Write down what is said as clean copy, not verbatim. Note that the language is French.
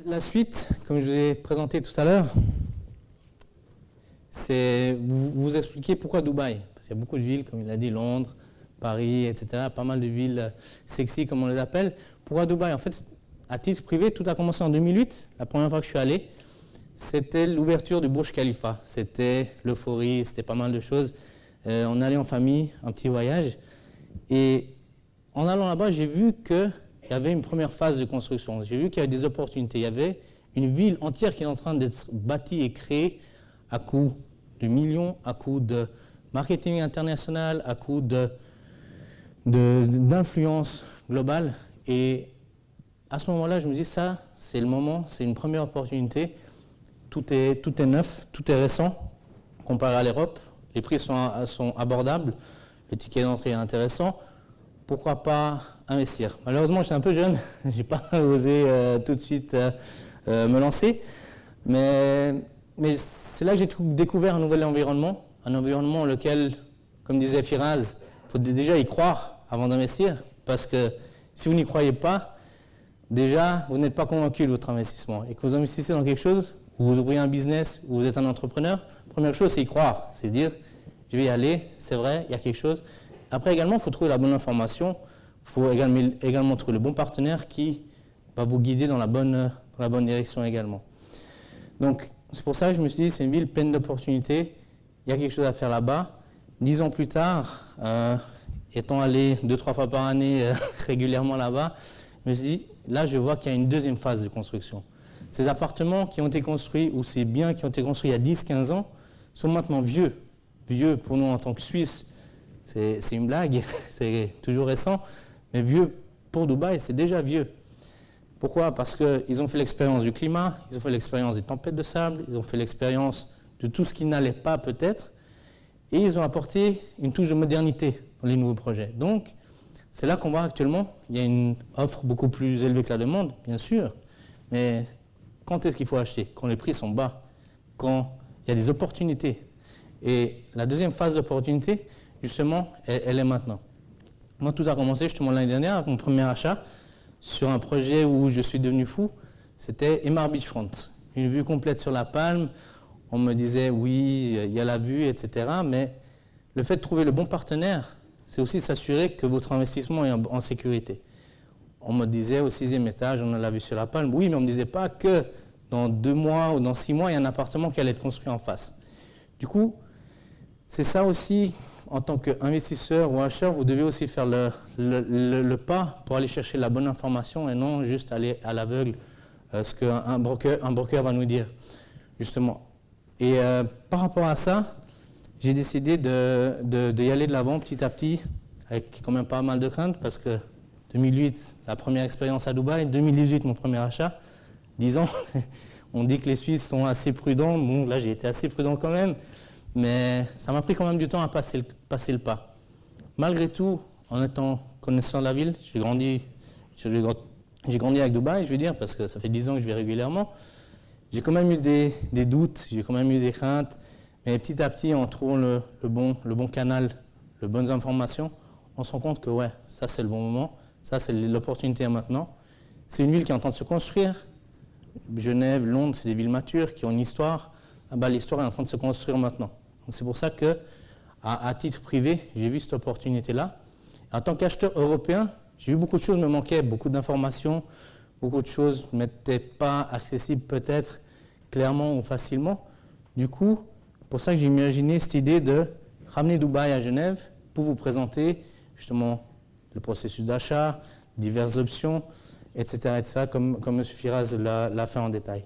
la suite, comme je vous ai présenté tout à l'heure, c'est vous expliquer pourquoi Dubaï. Parce qu'il y a beaucoup de villes, comme il a dit, Londres, Paris, etc. Pas mal de villes sexy, comme on les appelle. Pourquoi Dubaï? En fait, à titre privé, tout a commencé en 2008. La première fois que je suis allé, c'était l'ouverture du Burj Khalifa. C'était l'euphorie, c'était pas mal de choses. On allait en famille, un petit voyage. Et en allant là-bas, j'ai vu qu'il y avait une première phase de construction. J'ai vu qu'il y avait des opportunités. Il y avait une ville entière qui est en train d'être bâtie et créée à coup de millions, à coup de marketing international, à coup d'influence globale. Et à ce moment-là, je me dis, ça, c'est le moment, c'est une première opportunité. Tout est neuf, tout est récent, comparé à l'Europe. Les prix sont abordables, le ticket d'entrée est intéressant. Pourquoi pas investir? Malheureusement, j'étais un peu jeune, je n'ai pas osé tout de suite me lancer. Mais c'est là que j'ai découvert un nouvel environnement, un environnement lequel, comme disait Firaz, il faut déjà y croire avant d'investir, parce que si vous n'y croyez pas, déjà, vous n'êtes pas convaincu de votre investissement. Et que vous investissez dans quelque chose, vous ouvrez un business, ou vous êtes un entrepreneur, première chose, c'est y croire, c'est se dire, je vais y aller, c'est vrai, il y a quelque chose. Après également, il faut trouver la bonne information, il faut également trouver le bon partenaire qui va vous guider dans la bonne direction également. Donc, c'est pour ça que je me suis dit, c'est une ville pleine d'opportunités, il y a quelque chose à faire là-bas. 10 ans plus tard, étant allé 2-3 fois par année régulièrement là-bas, je me suis dit, là je vois qu'il y a une deuxième phase de construction. Ces appartements qui ont été construits, ou ces biens qui ont été construits il y a 10-15 ans, sont maintenant vieux. Vieux pour nous en tant que Suisses, c'est une blague, c'est toujours récent, mais vieux pour Dubaï, c'est déjà vieux. Pourquoi? Parce qu'ils ont fait l'expérience du climat, ils ont fait l'expérience des tempêtes de sable, ils ont fait l'expérience de tout ce qui n'allait pas peut-être, et ils ont apporté une touche de modernité dans les nouveaux projets. Donc, c'est là qu'on voit actuellement, il y a une offre beaucoup plus élevée que la demande, bien sûr, mais quand est-ce qu'il faut acheter? Quand les prix sont bas, quand il y a des opportunités. Et la deuxième phase d'opportunité, justement, elle est maintenant. Moi, tout a commencé justement l'année dernière avec mon premier achat sur un projet où je suis devenu fou. C'était Emaar Beachfront. Une vue complète sur la Palme. On me disait, oui, il y a la vue, etc. Mais le fait de trouver le bon partenaire, c'est aussi s'assurer que votre investissement est en sécurité. On me disait au 6e étage, on a la vue sur la Palme. Oui, mais on ne me disait pas que dans 2 mois ou dans 6 mois, il y a un appartement qui allait être construit en face. Du coup, c'est ça aussi, en tant qu'investisseur ou acheteur, vous devez aussi faire le pas pour aller chercher la bonne information et non juste aller à l'aveugle, ce qu'un broker va nous dire, justement. Et par rapport à ça, j'ai décidé d'y aller de l'avant petit à petit, avec quand même pas mal de crainte, parce que 2008, la première expérience à Dubaï, 2018, mon premier achat, 10 ans, on dit que les Suisses sont assez prudents, bon là j'ai été assez prudent quand même, mais ça m'a pris quand même du temps à passer le pas. Malgré tout, en étant connaissant de la ville, j'ai grandi avec Dubaï, je veux dire, parce que ça fait 10 ans que je vais régulièrement. J'ai quand même eu des doutes, j'ai quand même eu des craintes, mais petit à petit, en trouvant le bon canal, les bonnes informations, on se rend compte que ouais, ça c'est le bon moment, ça c'est l'opportunité maintenant. C'est une ville qui est en train de se construire. Genève, Londres, c'est des villes matures qui ont une histoire. Là-bas, l'histoire est en train de se construire maintenant. Donc c'est pour ça que, à titre privé, j'ai vu cette opportunité-là. En tant qu'acheteur européen, j'ai vu beaucoup de choses me manquaient, beaucoup d'informations, beaucoup de choses ne m'étaient pas accessibles peut-être clairement ou facilement. Du coup, pour ça que j'ai imaginé cette idée de ramener Dubaï à Genève pour vous présenter justement le processus d'achat, diverses options, etc., comme M. Firaz l'a fait en détail.